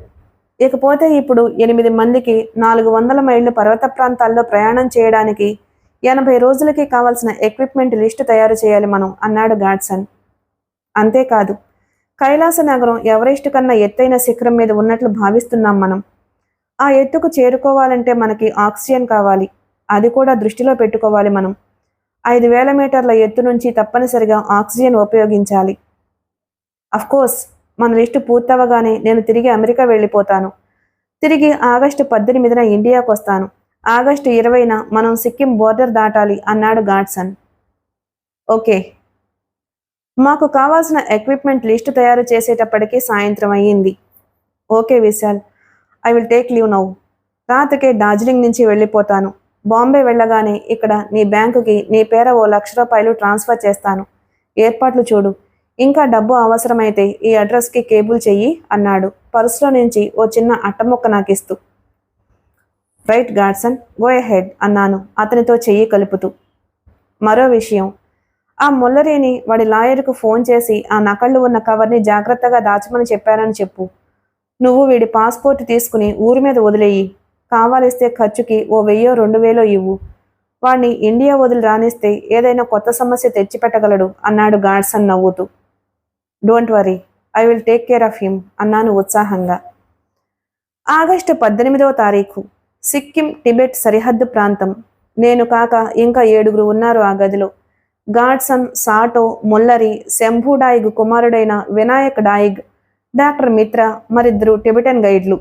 ఇకపోతే ఇప్పుడు 8 మందికి 400 మైళ్ళు పర్వత ప్రాంతాల్లో ప్రయాణం చేయడానికి 80 రోజులకి కావాల్సిన ఎక్విప్మెంట్ లిస్టు తయారు చేయాలి మనం, అన్నాడు గాడ్సన్. అంతేకాదు, కైలాస నగరం ఎవరెస్ట్ కన్నా ఎత్తైన శిఖరం మీద ఉన్నట్లు భావిస్తున్నాం మనం. ఆ ఎత్తుకు చేరుకోవాలంటే మనకి ఆక్సిజన్ కావాలి. అది కూడా దృష్టిలో పెట్టుకోవాలి మనం. 5,000 మీటర్ల ఎత్తు నుంచి తప్పనిసరిగా ఆక్సిజన్ ఉపయోగించాలి. అఫ్కోర్స్, మన లిస్టు పూర్తవగానే నేను తిరిగి అమెరికా వెళ్ళిపోతాను. తిరిగి ఆగస్టు 18న ఇండియాకు వస్తాను. ఆగస్టు 20న మనం సిక్కిం బోర్డర్ దాటాలి, అన్నాడు గాడ్సన్. ఓకే. మాకు కావాల్సిన ఎక్విప్మెంట్ లిస్టు తయారు చేసేటప్పటికీ సాయంత్రం అయ్యింది. Okay Vishal, I will take leave now. రాత్రికే డార్జిలింగ్ నుంచి వెళ్ళిపోతాను. బాంబే వెళ్ళగానే ఇక్కడ నీ బ్యాంకుకి నీ పేర ఓ ₹1,00,000 ట్రాన్స్ఫర్ చేస్తాను. ఏర్పాట్లు చూడు. ఇంకా డబ్బు అవసరమైతే ఈ అడ్రస్కి కేబుల్ చెయ్యి, అన్నాడు పర్సులో నుంచి ఓ చిన్న అట్టముక్క నాకిస్తూ. రైట్ గాడ్సన్, గో ఎహెడ్, అన్నాను అతనితో చెయ్యి కలుపుతూ. మరో విషయం, ఆ ముల్లరీని వాడి లాయర్కు ఫోన్ చేసి ఆ నకళ్ళు ఉన్న కవర్ని జాగ్రత్తగా దాచమని చెప్పానని చెప్పు. నువ్వు వీడి పాస్పోర్ట్ తీసుకుని ఊరి మీద వదిలేయి. కావాలిస్తే ఖర్చుకి ఓ 1,000-2,000 ఇవ్వు. వాణ్ణి ఇండియా వదిలి రానిస్తే ఏదైనా కొత్త సమస్య తెచ్చిపెట్టగలడు, అన్నాడు గాడ్సన్ నవ్వుతూ. Don't worry, I will take care of him, అన్నాను ఉత్సాహంగా. ఆగస్టు 18వ తారీఖు. సిక్కిం టిబెట్ సరిహద్దు ప్రాంతం. నేను కాక ఇంకా 7 ఉన్నారు ఆ గదిలో. గాడ్సన్, సాటో, ముల్లరి, శంభూ డాయిగ్ కుమారుడైన వినాయక్ డాయిగ్, డాక్టర్ మిత్ర, మరిద్దరు టిబెటన్ గైడ్లు.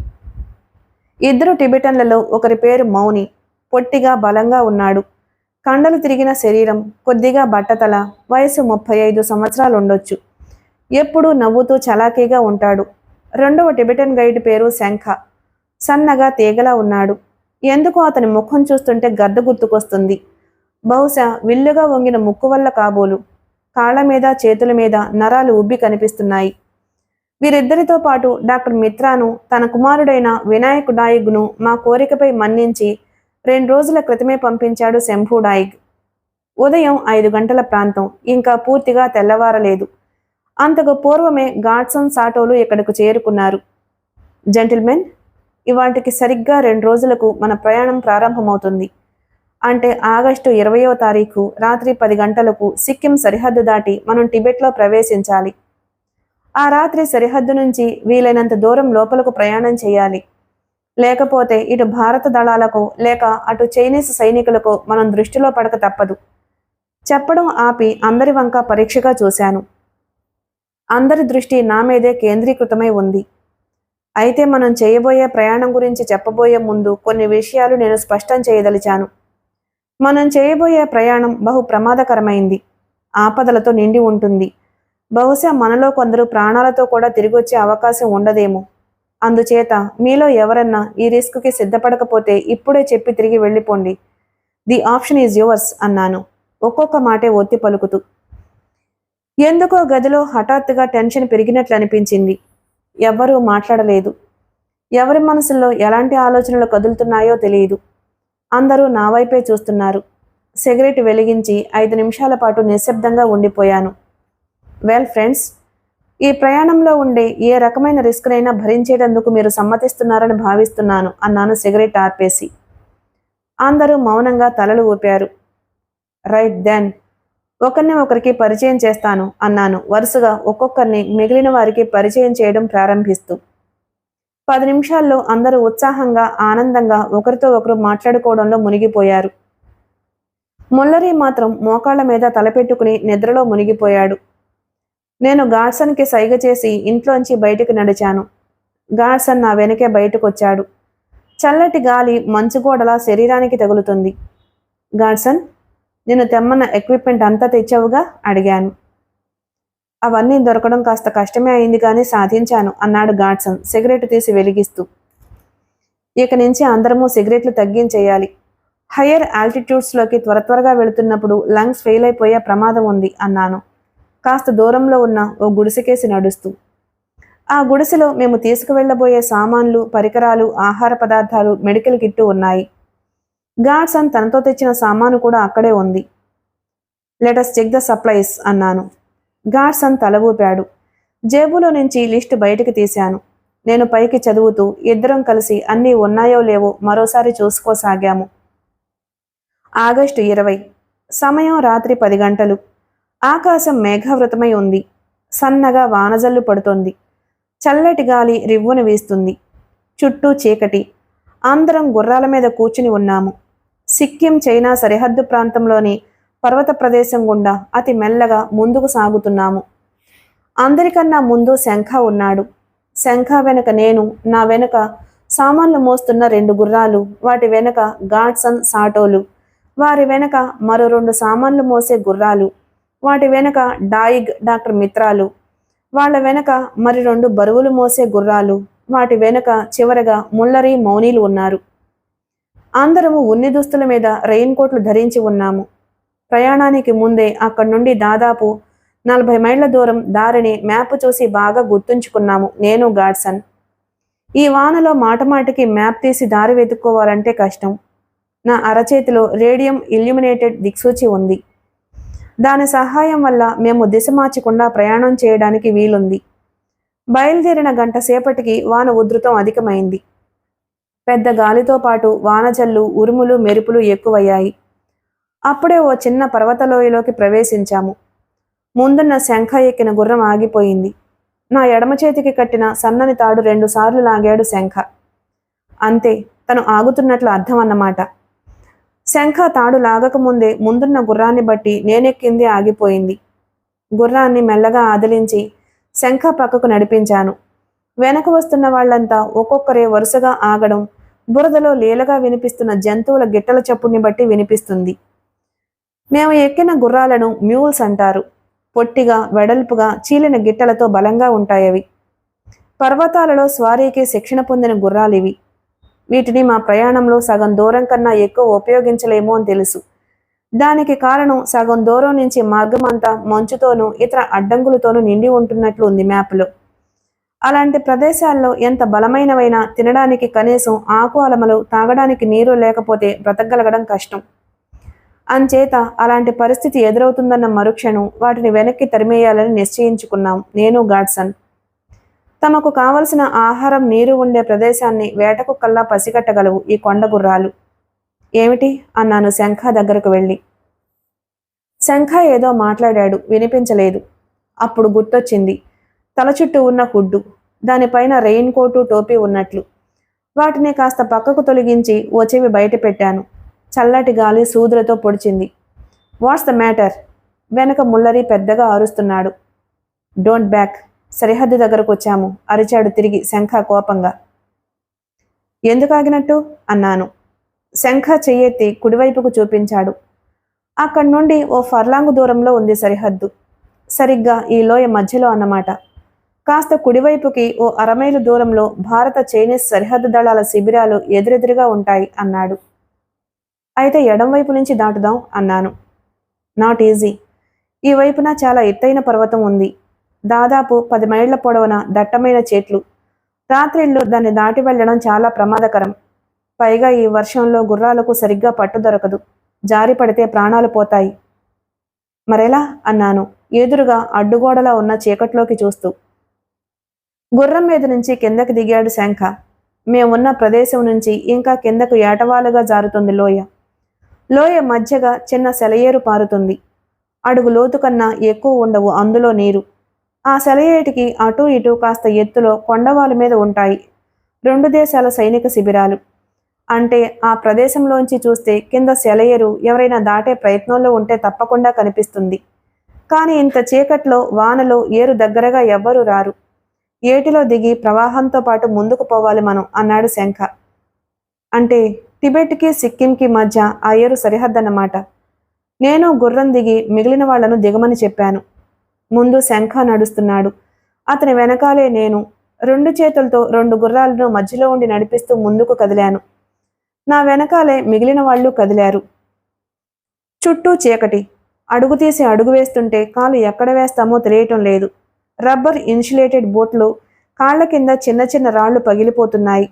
2 టిబెటన్లలో ఒకరి పేరు మౌని. పొట్టిగా బలంగా ఉన్నాడు. కండలు తిరిగిన శరీరం, కొద్దిగా బట్టతల, వయసు 35 సంవత్సరాలు ఉండొచ్చు. ఎప్పుడూ నవ్వుతూ చలాకీగా ఉంటాడు. 2వ టిబెటన్ గైడ్ పేరు శంఖ. సన్నగా తీగలా ఉన్నాడు. ఎందుకో అతని ముఖం చూస్తుంటే గద్ద గుర్తుకొస్తుంది. బహుశా విల్లుగా వంగిన ముక్కు వల్ల కాబోలు. కాళ్ల మీద చేతుల మీద నరాలు ఉబ్బి కనిపిస్తున్నాయి. వీరిద్దరితో పాటు డాక్టర్ మిత్రాను, తన కుమారుడైన వినాయక్ డాయిగ్ను మా కోరికపై మన్నించి 2 రోజుల క్రితమే పంపించాడు శంభూ డాయిగ్. ఉదయం 5 గంటల ప్రాంతం. ఇంకా పూర్తిగా తెల్లవారలేదు. అంతకు పూర్వమే గాడ్సన్, సాటోలు ఇక్కడకు చేరుకున్నారు. జెంటిల్మెన్, ఇవాటికి సరిగ్గా 2 రోజులకు మన ప్రయాణం ప్రారంభమవుతుంది. అంటే ఆగస్టు 20వ తారీఖు రాత్రి 10 గంటలకు సిక్కిం సరిహద్దు దాటి మనం టిబెట్లో ప్రవేశించాలి. ఆ రాత్రి సరిహద్దు నుంచి వీలైనంత దూరం లోపలకు ప్రయాణం చేయాలి. లేకపోతే ఇటు భారత దళాలకు లేక అటు చైనీస్ సైనికులకు మనం దృష్టిలో పడక తప్పదు. చెప్పడం ఆపి అందరి వంక పరీక్షగా చూశాను. అందరి దృష్టి నా మీదే కేంద్రీకృతమై ఉంది. అయితే మనం చేయబోయే ప్రయాణం గురించి చెప్పబోయే ముందు కొన్ని విషయాలు నేను స్పష్టం చేయదలిచాను. మనం చేయబోయే ప్రయాణం బహు ప్రమాదకరమైంది. ఆపదలతో నిండి ఉంటుంది. బహుశా మనలో కొందరు ప్రాణాలతో కూడా తిరిగొచ్చే అవకాశం ఉండదేమో. అందుచేత మీలో ఎవరన్నా ఈ రిస్క్కి సిద్ధపడకపోతే ఇప్పుడే చెప్పి తిరిగి వెళ్ళిపోండి. ది ఆప్షన్ ఈజ్ యువర్స్, అన్నాను ఒక్కొక్క మాటే ఒత్తి పలుకుతూ. ఎందుకో గదిలో హఠాత్తుగా టెన్షన్ పెరిగినట్లు అనిపించింది. ఎవ్వరూ మాట్లాడలేదు. ఎవరి మనసుల్లో ఎలాంటి ఆలోచనలు కదులుతున్నాయో తెలియదు. అందరూ నా వైపే చూస్తున్నారు. సిగరెట్ వెలిగించి 5 నిమిషాల పాటు నిశ్శబ్దంగా ఉండిపోయాను. వెల్ ఫ్రెండ్స్, ఈ ప్రయాణంలో ఉండే ఏ రకమైన రిస్క్నైనా భరించేటందుకు మీరు సమ్మతిస్తున్నారని భావిస్తున్నాను, అన్నాను సిగరెట్ ఆర్పేసి. అందరూ మౌనంగా తలలు ఊపారు. రైట్ దెన్, ఒకరిని ఒకరికి పరిచయం చేస్తాను, అన్నాను వరుసగా ఒక్కొక్కరిని మిగిలిన వారికి పరిచయం చేయడం ప్రారంభిస్తూ. 10 నిమిషాల్లో అందరూ ఉత్సాహంగా, ఆనందంగా ఒకరితో ఒకరు మాట్లాడుకోవడంలో మునిగిపోయారు. ముల్లరి మాత్రం మోకాళ్ల మీద తలపెట్టుకుని నిద్రలో మునిగిపోయాడు. నేను గాడ్సన్కి సైగ చేసి ఇంట్లోంచి బయటికి నడిచాను. గాడ్సన్ నా వెనకే బయటకొచ్చాడు. చల్లటి గాలి మంచుగోడలా శరీరానికి తగులుతుంది. గాడ్సన్, నేను తెమ్మన్న ఎక్విప్మెంట్ అంతా తెచ్చావుగా, అడిగాను. అవన్నీ దొరకడం కాస్త కష్టమే అయింది కానీ సాధించాను, అన్నాడు గాడ్సన్ సిగరెట్ తీసి వెలిగిస్తూ. ఇక నుంచి అందరము సిగరెట్లు తగ్గించేయాలి. హయ్యర్ ఆల్టిట్యూడ్స్లోకి త్వరగా వెళుతున్నప్పుడు లంగ్స్ ఫెయిల్ అయిపోయే ప్రమాదం ఉంది, అన్నాను కాస్త దూరంలో ఉన్న ఓ గుడిసెకేసి నడుస్తూ. ఆ గుడిసెలో మేము తీసుకువెళ్లబోయే సామాన్లు, పరికరాలు, ఆహార పదార్థాలు, మెడికల్ కిట్టు ఉన్నాయి. గాడ్సన్ తనతో తెచ్చిన సామాను కూడా అక్కడే ఉంది. లెటస్ చెక్ ద సప్లైస్ అన్నాను. గాడ్సన్ తల ఊపాడు. జేబులో నుంచి లిస్టు బయటికి తీశాను. నేను పైకి చదువుతూ ఇద్దరం కలిసి అన్నీ ఉన్నాయో లేవో మరోసారి చూసుకోసాగాము. ఆగస్టు 20. సమయం రాత్రి 10 గంటలు. ఆకాశం మేఘావృతమై ఉంది. సన్నగా వానజల్లు పడుతోంది. చల్లటి గాలి రివ్వున వీస్తుంది. చుట్టూ చీకటి. అందరం గుర్రాల మీద కూర్చుని ఉన్నాము. సిక్కిం చైనా సరిహద్దు ప్రాంతంలోని పర్వత ప్రదేశం గుండా అతి మెల్లగా ముందుకు సాగుతున్నాము. అందరికన్నా ముందు శంఖ ఉన్నాడు. శంఖ వెనక నేను, నా వెనుక సామాన్లు మోస్తున్న 2 గుర్రాలు, వాటి వెనక గాడ్సన్, సాటోలు, వారి వెనక మరో 2 సామాన్లు మోసే గుర్రాలు, వాటి వెనక డాయిగ్, డాక్టర్ మిత్రాలు, వాళ్ల వెనక మరి 2 బరువులు మోసే గుర్రాలు, వాటి వెనక చివరగా ముల్లరి, మౌనీలు ఉన్నారు. అందరము ఉన్ని దుస్తుల మీద రెయిన్ కోట్లు ధరించి ఉన్నాము. ప్రయాణానికి ముందే అక్కడి నుండి దాదాపు 40 మైళ్ళ దూరం దారిని మ్యాప్ చూసి బాగా గుర్తుంచుకున్నాము నేను, గాడ్సన్. ఈ వానలో మాటమాటికి మ్యాప్ తీసి దారి వెతుక్కోవాలంటే కష్టం. నా అరచేతిలో రేడియం ఇల్యూమినేటెడ్ దిక్సూచి ఉంది. దాని సహాయం వల్ల మేము దిశ మార్చకుండా ప్రయాణం చేయడానికి వీలుంది. బయలుదేరిన గంట సేపటికి వాన ఉధృతం అధికమైంది. పెద్ద గాలితో పాటు వానజల్లు, ఉరుములు, మెరుపులు ఎక్కువయ్యాయి. అప్పుడే ఓ చిన్న పర్వతలోయలోకి ప్రవేశించాము. ముందున్న శంఖ ఎక్కిన గుర్రం ఆగిపోయింది. నా ఎడమ చేతికి కట్టిన సన్నని తాడు 2 సార్లు లాగాడు శంఖ. అంతే, తను ఆగుతున్నట్లు అర్థం అన్నమాట. శంఖ తాడు లాగకముందే ముందున్న గుర్రాన్ని బట్టి నేనెక్కింది ఆగిపోయింది. గుర్రాన్ని మెల్లగా ఆదిలించి శంఖ పక్కకు నడిపించాను. వెనక వస్తున్న వాళ్లంతా ఒక్కొక్కరే వరుసగా ఆగడం బురదలో లీలగా వినిపిస్తున్న జంతువుల గిట్టల చప్పుడిని బట్టి వినిపిస్తుంది. మేము ఎక్కిన గుర్రాలను మ్యూల్స్ అంటారు. పొట్టిగా, వెడల్పుగా, చీలిన గిట్టలతో బలంగా ఉంటాయవి. పర్వతాలలో స్వారీకి శిక్షణ పొందిన గుర్రాలివి. వీటిని మా ప్రయాణంలో సగం దూరం కన్నా ఎక్కువ ఉపయోగించలేమో అని తెలుసు. దానికి కారణం సగం దూరం నుంచి మార్గమంతా మంచుతోనూ ఇతర అడ్డంకులతోనూ నిండి ఉంటున్నట్లు ఉంది మ్యాప్లో. అలాంటి ప్రదేశాల్లో ఎంత బలమైనవైనా తినడానికి కనీసం ఆకు అలమలు, తాగడానికి నీరు లేకపోతే బ్రతకగలగడం కష్టం. అంచేత అలాంటి పరిస్థితి ఎదురవుతుందన్న మరుక్షణం వాటిని వెనక్కి తరిమేయాలని నిశ్చయించుకున్నాం నేను, గాడ్సన్. తమకు కావలసిన ఆహారం, నీరు ఉండే ప్రదేశాన్ని వేటకు కల్లా పసిగట్టగలవు ఈ కొండ గుర్రాలు. ఏమిటి అన్నాను శంఖ దగ్గరకు వెళ్ళి. శంఖ ఏదో మాట్లాడాడు, వినిపించలేదు. అప్పుడు గుర్తొచ్చింది. తల చుట్టూ ఉన్న హుడ్డు, దానిపైన రెయిన్ కోటు, టోపీ ఉన్నట్లు. వాటిని కాస్త పక్కకు తొలగించి ఓ చెవి బయట పెట్టాను. చల్లటి గాలి సూదులతో పొడిచింది. What's the matter? వెనక ముల్లరి పెద్దగా అరుస్తున్నాడు. Don't back. సరిహద్దు దగ్గరకు వచ్చాము అరిచాడు తిరిగి శంఖ కోపంగా. ఎందుకు ఆగినట్టు అన్నాను. శంఖ చెయ్యెత్తి కుడివైపుకు చూపించాడు. అక్కడి నుండి ఓ ఫర్లాంగు దూరంలో ఉంది సరిహద్దు. సరిగ్గా ఈ లోయ మధ్యలో అన్నమాట. కాస్త కుడివైపుకి ఓ 1/2 మైలు దూరంలో భారత చైనీస్ సరిహద్దు దళాల శిబిరాలు ఎదురెదురుగా ఉంటాయి అన్నాడు. అయితే ఎడంవైపు నుంచి దాటుదాం అన్నాను. Not easy. ఈ వైపున చాలా ఎత్తైన పర్వతం ఉంది. దాదాపు 10 మైళ్ళ పొడవున దట్టమైన చెట్లు. రాత్రిళ్ళు దాన్ని దాటి వెళ్ళడం చాలా ప్రమాదకరం. పైగా ఈ వర్షంలో గుర్రాలకు సరిగ్గా పట్టు దొరకదు. జారి పడితే ప్రాణాలు పోతాయి. మరెలా అన్నాను ఎదురుగా అడ్డుగోడలా ఉన్న చీకట్లోకి చూస్తూ. గుర్రం మీద నుంచి కిందకి దిగాడు శంఖ. మేమున్న ప్రదేశం నుంచి ఇంకా కిందకు ఏటవాలుగా జారుతుంది లోయ. లోయ మధ్యగా చిన్న సెలయేరు పారుతుంది. అడుగు లోతు కన్నా ఎక్కువ ఉండవు అందులో నీరు. ఆ సెలయేటికి అటూ ఇటూ కాస్త ఎత్తులో కొండవాల మీద ఉంటాయి 2 దేశాల సైనిక శిబిరాలు. అంటే ఆ ప్రదేశంలోంచి చూస్తే కింద సెలయేరు ఎవరైనా దాటే ప్రయత్నంలో ఉంటే తప్పకుండా కనిపిస్తుంది. కానీ ఇంత చీకట్లో, వానలో ఏరు దగ్గరగా ఎవ్వరూ రారు. ఏటిలో దిగి ప్రవాహంతో పాటు ముందుకు పోవాలి మనం అన్నాడు శంఖ. అంటే టిబెట్కి, సిక్కింకి మధ్య ఆ ఏరు సరిహద్దన్నమాట. నేను గుర్రం దిగి మిగిలిన వాళ్లను దిగమని చెప్పాను. ముందు శంఖ నడుస్తున్నాడు. అతని వెనకాలే నేను 2 చేతులతో 2 గుర్రాలను మధ్యలో ఉండి నడిపిస్తూ ముందుకు కదిలాను. నా వెనకాలే మిగిలిన వాళ్ళు కదిలారు. చుట్టూ చీకటి. అడుగు తీసి అడుగు వేస్తుంటే కాలు ఎక్కడ వేస్తామో తెలియటం లేదు. రబ్బర్ ఇన్సులేటెడ్ బూట్లు కాళ్ల కింద చిన్న చిన్న రాళ్లు పగిలిపోతున్నాయి.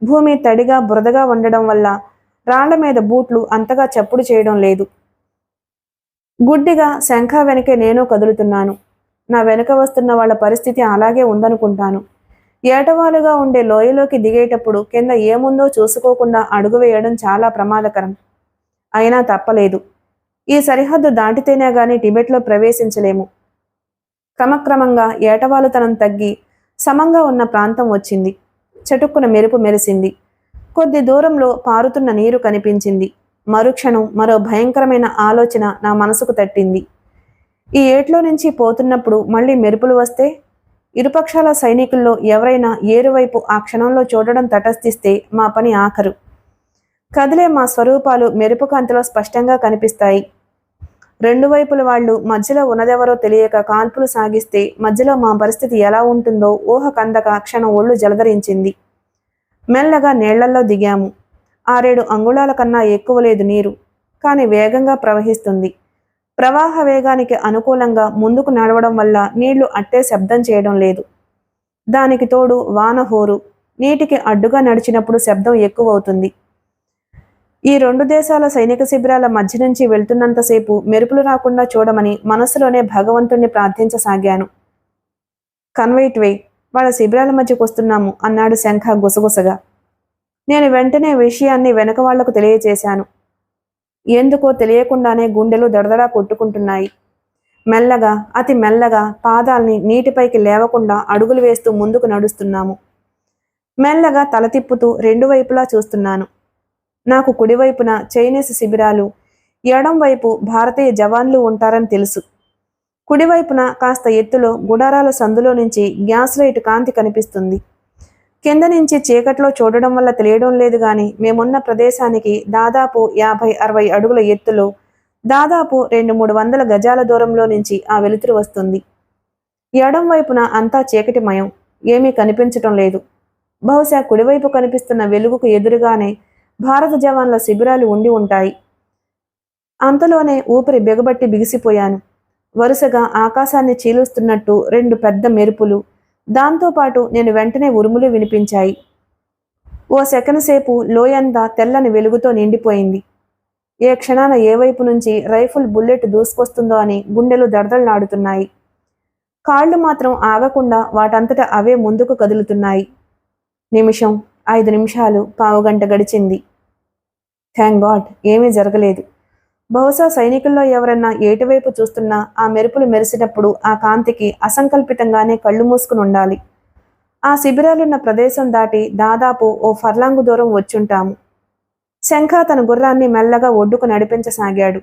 భూమి తడిగా బురదగా ఉండడం వల్ల రాళ్ల మీద బూట్లు అంతగా చప్పుడు చేయడం లేదు. గుడ్డిగా శంఖ వెనకే నేను కదులుతున్నాను. నా వెనుక వస్తున్న వాళ్ళ పరిస్థితి అలాగే ఉందనుకుంటాను. ఏటవాలుగా ఉండే లోయలోకి దిగేటప్పుడు కింద ఏముందో చూసుకోకుండా అడుగు వేయడం చాలా ప్రమాదకరం. అయినా తప్పలేదు. ఈ సరిహద్దు దాటితేనే గాని టిబెట్లో ప్రవేశించలేము. క్రమక్రమంగా ఏటవాలుతనం తగ్గి సమంగా ఉన్న ప్రాంతం వచ్చింది. చటుక్కున మెరుపు మెరిసింది. కొద్ది దూరంలో పారుతున్న నీరు కనిపించింది. మరుక్షణం మరో భయంకరమైన ఆలోచన నా మనసుకు తట్టింది. ఈ ఏట్లో నుంచి పోతున్నప్పుడు మళ్ళీ మెరుపులు వస్తే, ఇరుపక్షాల సైనికుల్లో ఎవరైనా ఏరువైపు ఆ క్షణంలో చూడడం తటస్థిస్తే మా పని ఆఖరు. కదిలే మా స్వరూపాలు మెరుపు కాంతిలో స్పష్టంగా కనిపిస్తాయి. రెండు వైపుల వాళ్ళు మధ్యలో ఉన్నదెవరో తెలియక కాల్పులు సాగిస్తే మధ్యలో మా పరిస్థితి ఎలా ఉంటుందో ఊహ కందక క్షణం ఒళ్ళు జలధరించింది. మెల్లగా నీళ్లల్లో దిగాము. 6-7 అంగుళాల కన్నా ఎక్కువ లేదు నీరు, కానీ వేగంగా ప్రవహిస్తుంది. ప్రవాహ వేగానికి అనుకూలంగా ముందుకు నడవడం వల్ల నీళ్లు అట్టే శబ్దం చేయడం లేదు. దానికి తోడు వాన హోరు. నీటికి అడ్డుగా నడిచినప్పుడు శబ్దం ఎక్కువవుతుంది. ఈ 2 దేశాల సైనిక శిబిరాల మధ్య నుంచి వెళ్తున్నంతసేపు మెరుపులు రాకుండా చూడమని మనసులోనే భగవంతుణ్ణి ప్రార్థించసాగాను. కన్వైట్ వే, వాళ్ళ శిబిరాల మధ్యకు వస్తున్నాము అన్నాడు శంఖ గుసగుసగా. నేను వెంటనే విషయాన్ని వెనక వాళ్లకు తెలియచేశాను. ఎందుకో తెలియకుండానే గుండెలు దడదడా కొట్టుకుంటున్నాయి. మెల్లగా, అతి మెల్లగా పాదాల్ని నీటిపైకి లేవకుండా అడుగులు వేస్తూ ముందుకు నడుస్తున్నాము. మెల్లగా తల తిప్పుతూ 2 వైపులా చూస్తున్నాను. నాకు కుడివైపున చైనీస్ శిబిరాలు, ఎడం వైపు భారతీయ జవాన్లు ఉంటారని తెలుసు. కుడివైపున కాస్త ఎత్తులో గుడారాల సందులో నుంచి గ్యాస్ లైట్ కాంతి కనిపిస్తుంది. కింద నుంచి చీకట్లో చూడడం వల్ల తెలియడం లేదు గాని మేమున్న ప్రదేశానికి దాదాపు 50-60 అడుగుల ఎత్తులో, దాదాపు 200-300 గజాల దూరంలో నుంచి ఆ వెలుతురు వస్తుంది. ఎడం వైపున అంతా చీకటిమయం, ఏమీ కనిపించటం లేదు. బహుశా కుడివైపు కనిపిస్తున్న వెలుగుకు ఎదురుగానే భారత జవాన్ల శిబిరాలు ఉండి ఉంటాయి. అంతలోనే ఊపిరి బిగబట్టి బిగిసిపోయాను. వరుసగా ఆకాశాన్ని చీలుస్తున్నట్టు 2 పెద్ద మెరుపులు, దాంతోపాటు నేను వెంటనే ఉరుములు వినిపించాయి. ఓ సెకను సేపు లోయంతా తెల్లని వెలుగుతో నిండిపోయింది. ఏ క్షణాన ఏ వైపు నుంచి రైఫిల్ బుల్లెట్ దూసుకొస్తుందో అని గుండెలు దడదళ్లాడుతున్నాయి. కాళ్ళు మాత్రం ఆగకుండా వాటంతట అవే ముందుకు కదులుతున్నాయి. నిమిషం, 5 నిమిషాలు, పావుగంట గడిచింది. థ్యాంక్ గాడ్, ఏమీ జరగలేదు. బహుశా సైనికుల్లో ఎవరన్నా ఏటివైపు చూస్తున్నా ఆ మెరుపులు మెరిసినప్పుడు ఆ కాంతికి అసంకల్పితంగానే కళ్ళు మూసుకుని ఉండాలి. ఆ శిబిరాలున్న ప్రదేశం దాటి దాదాపు ఓ ఫర్లాంగు దూరం వచ్చుంటాము. శంఖ తన గుర్రాన్ని మెల్లగా ఒడ్డుకు నడిపించసాగాడు.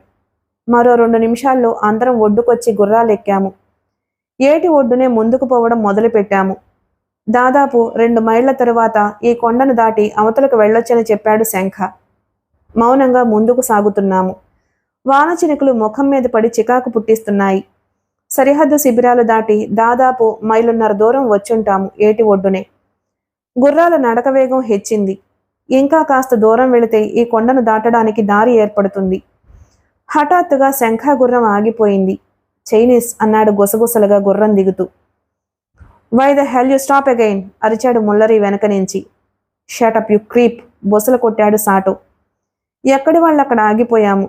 మరో 2 నిమిషాల్లో అందరం ఒడ్డుకొచ్చి గుర్రాలెక్కాము. ఏటి ఒడ్డునే ముందుకు పోవడం మొదలుపెట్టాము. దాదాపు 2 మైళ్ల తరువాత ఈ కొండను దాటి అవతలకు వెళ్ళొచ్చని చెప్పాడు శంఖ. మౌనంగా ముందుకు సాగుతున్నాము. వాన చినుకులు ముఖం మీద పడి చికాకు పుట్టిస్తున్నాయి. సరిహద్దు శిబిరాలు దాటి దాదాపు 1.5 మైళ్ళ దూరం వచ్చుంటాము ఏటి ఒడ్డునే. గుర్రాల నడక వేగం హెచ్చింది. ఇంకా కాస్త దూరం వెళితే ఈ కొండను దాటడానికి దారి ఏర్పడుతుంది. హఠాత్తుగా శంఖ గుర్రం ఆగిపోయింది. చైనీస్ అన్నాడు గుసగుసలుగా గుర్రం దిగుతూ. Why the hell you stop again అరిచాడు ముల్లరి వెనక నుంచి. షటప్ యు క్రీప్, బొసలు కొట్టాడు సాటో. ఎక్కడి వాళ్ళు అక్కడ ఆగిపోయాము.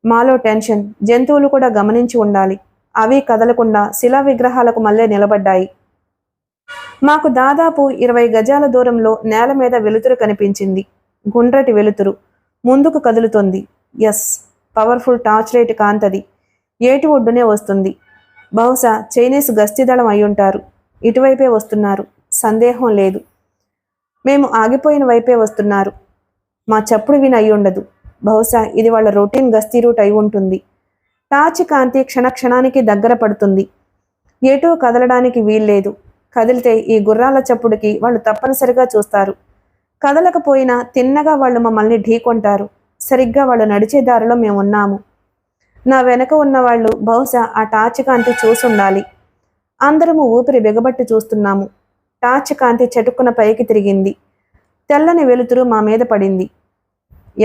మాలో టెన్షన్, జంతువులు కూడా గమనించి ఉండాలి. అవి కదలకుండా శిలా విగ్రహాలకు మళ్ళీ నిలబడ్డాయి. మాకు దాదాపు 20 గజాల దూరంలో నేల మీద వెలుతురు కనిపించింది. గుండ్రటి వెలుతురు ముందుకు కదులుతోంది. ఎస్, పవర్ఫుల్ టార్చ్ లైట్ కాంతది. ఏటి ఒడ్డునే వస్తుంది. బహుశా చైనీస్ గస్తీదళం అయ్యుంటారు. ఇటువైపే వస్తున్నారు, సందేహం లేదు. మేము ఆగిపోయిన వైపే వస్తున్నారు. మా చప్పుడు విని అయ్యుండదు. బహుశా ఇది వాళ్ళ రొటీన్ గస్తీ రూట్ అయి ఉంటుంది. టార్చి కాంతి క్షణక్షణానికి దగ్గర పడుతుంది. ఏటూ కదలడానికి వీల్లేదు. కదిలితే ఈ గుర్రాల చప్పుడుకి వాళ్ళు తప్పనిసరిగా చూస్తారు. కదలకపోయినా తిన్నగా వాళ్ళు మమ్మల్ని ఢీకొంటారు. సరిగ్గా వాళ్ళు నడిచే దారిలో మేమున్నాము. నా వెనక ఉన్నవాళ్ళు బహుశా ఆ టార్చి కాంతి చూసుండాలి. అందరము ఊపిరి బిగబట్టి చూస్తున్నాము. టార్చ్ కాంతి చటుక్కున పైకి తిరిగింది. తెల్లని వెలుతురు మా మీద పడింది.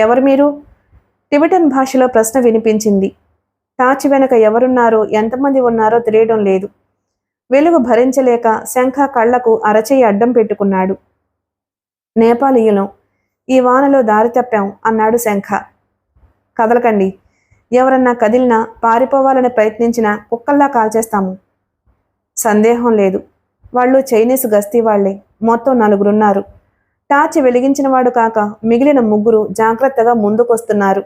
ఎవరు మీరు? టిబెటన్ భాషలో ప్రశ్న వినిపించింది. టార్చ్ వెనక ఎవరున్నారో, ఎంతమంది ఉన్నారో తెలియడం లేదు. వెలుగు భరించలేక శంఖ కళ్లకు అరచేయి అడ్డం పెట్టుకున్నాడు. నేపాలీయులం, ఈ వానలో దారి తప్పాం అన్నాడు శంఖ. కదలకండి, ఎవరన్నా కదిలినా పారిపోవాలని ప్రయత్నించినా కుక్కల్లా కాల్చేస్తాము. సందేహం లేదు, వాళ్ళు చైనీస్ గస్తీ వాళ్లే. మొత్తం 4 టార్చి వెలిగించినవాడు కాక మిగిలిన 3 జాగ్రత్తగా ముందుకొస్తున్నారు.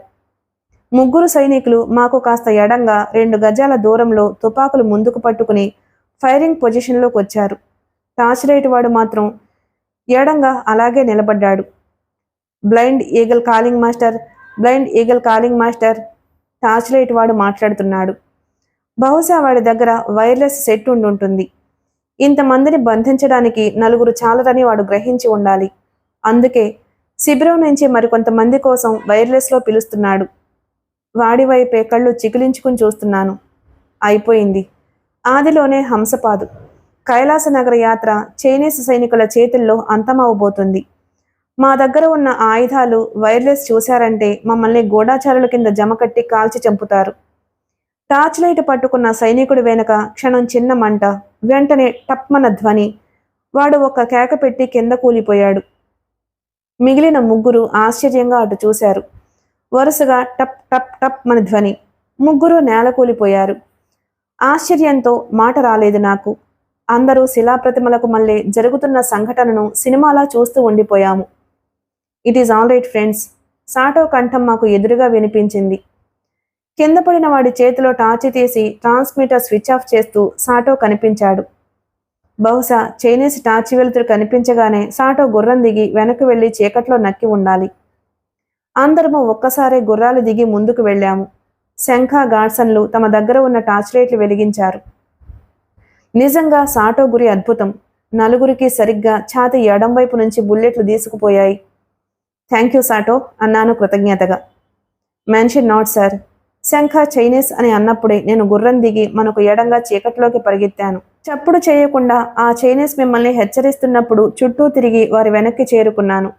3 సైనికులు మాకు కాస్త ఎడంగా 2 గజాల దూరంలో తుపాకులు ముందుకు పట్టుకుని ఫైరింగ్ పొజిషన్లోకి వచ్చారు. టార్చ్ లైట్ వాడు మాత్రం ఎడంగా అలాగే నిలబడ్డాడు. Blind eagle calling master, blind eagle calling master. Torch light వాడు మాట్లాడుతున్నాడు. బహుశా వాడి దగ్గర వైర్లెస్ సెట్ ఉండుంటుంది. ఇంతమందిని బంధించడానికి 4 చాలరని వాడు గ్రహించి ఉండాలి. అందుకే శిబిరం నుంచి మరికొంతమంది కోసం వైర్లెస్లో పిలుస్తున్నాడు. వాడి వైపే కళ్ళు చికిలించుకుని చూస్తున్నాను. అయిపోయింది. ఆదిలోనే హంసపాదు. కైలాస నగర యాత్ర చైనీస్ సైనికుల చేతుల్లో అంతమవబోతుంది. మా దగ్గర ఉన్న ఆయుధాలు వైర్లెస్ చూశారంటే మమ్మల్ని గూఢాచారుల కింద జమకట్టి కాల్చి చంపుతారు. టార్చ్ లైట్ పట్టుకున్న సైనికుడి వెనక క్షణం చిన్న మంట, వెంటనే టప్మన ధ్వని. వాడు ఒక్క కేక పెట్టి కింద కూలిపోయాడు. మిగిలిన 3 ఆశ్చర్యంగా అటు చూశారు. వరుసగా టప్ టప్ టప్ మన ధ్వని. 3 నేల కూలిపోయారు. ఆశ్చర్యంతో మాట రాలేదు నాకు. అందరూ శిలాప్రతిమలకు మళ్ళీ జరుగుతున్న సంఘటనను సినిమాలా చూస్తూ ఉండిపోయాము. It is all right friends. సాటో కంఠం మాకు ఎదురుగా వినిపించింది. కింద పడిన వాడి చేతిలో టార్చి తీసి ట్రాన్స్మిటర్ స్విచ్ ఆఫ్ చేస్తూ సాటో కనిపించాడు. బహుశా చైనీస్ టార్చి వెలుతురు కనిపించగానే సాటో గుర్రం దిగి వెనక్కి వెళ్లి చీకట్లో నక్కి ఉండాలి. అందరము ఒక్కసారే గుర్రాలు దిగి ముందుకు వెళ్ళాము. శంఖ, గాడ్సన్లు తమ దగ్గర ఉన్న టార్చ్ లైట్లు వెలిగించారు. నిజంగా సాటో గురి అద్భుతం. 4 సరిగ్గా ఛాతి ఎడం వైపు నుంచి బుల్లెట్లు తీసుకుపోయాయి. థ్యాంక్ యూ సాటో అన్నాను కృతజ్ఞతగా. Mention not sir. శంఖ చైనీస్ అని అన్నప్పుడే నేను గుర్రం దిగి మనకు ఎడంగా చీకట్లోకి పరిగెత్తాను. చప్పుడు చేయకుండా ఆ చైనీస్ మిమ్మల్ని హెచ్చరిస్తున్నప్పుడు చుట్టూ తిరిగి వారి వెనక్కి చేరుకున్నాను.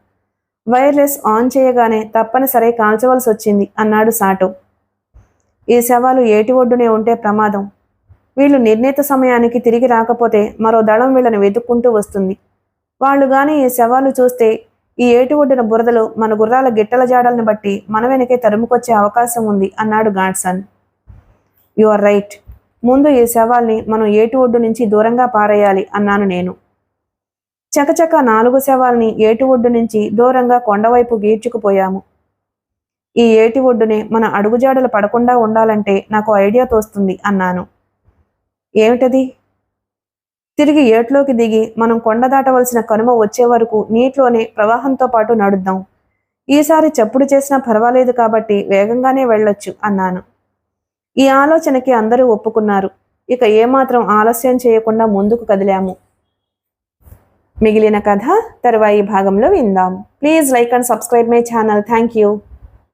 వైర్లెస్ ఆన్ చేయగానే తప్పనిసరి కాల్చవలసి వచ్చింది అన్నాడు సాటో. ఈ శవాలు ఏటి ఒడ్డునే ఉంటే ప్రమాదం. వీళ్ళు నిర్ణీత సమయానికి తిరిగి రాకపోతే మరో దళం వీళ్ళని వెతుక్కుంటూ వస్తుంది. వాళ్ళు గాని ఈ శవాలు చూస్తే ఈ ఏటి ఒడ్డున బురదలో మన గుర్రాల గిట్టల జాడల్ని బట్టి మన వెనకే తరుముకొచ్చే అవకాశం ఉంది అన్నాడు గాడ్సన్. You are right. ముందు ఈ శవాల్ని మనం ఏటి ఒడ్డు నుంచి దూరంగా పారేయాలి అన్నాను నేను. చకచక 4 శవాల్ని ఏటి ఒడ్డు నుంచి దూరంగా కొండవైపు గీడ్చుకుపోయాము. ఈ ఏటి ఒడ్డునే మన అడుగుజాడలు పడకుండా ఉండాలంటే నాకు ఐడియా తోస్తుంది అన్నాను. ఏమిటది? తిరిగి ఏట్లోకి దిగి మనం కొండ దాటవలసిన కనుమ వచ్చే వరకు నీటిలోనే ప్రవాహంతో పాటు నడుద్దాం. ఈసారి చప్పుడు చేసినా పర్వాలేదు కాబట్టి వేగంగానే వెళ్ళొచ్చు అన్నాను. ఈ ఆలోచనకి అందరూ ఒప్పుకున్నారు. ఇక ఏమాత్రం ఆలస్యం చేయకుండా ముందుకు కదిలాము. మిగిలిన కథ తరువాయి భాగంలో విందాం. Please like and subscribe my channel. Thank you.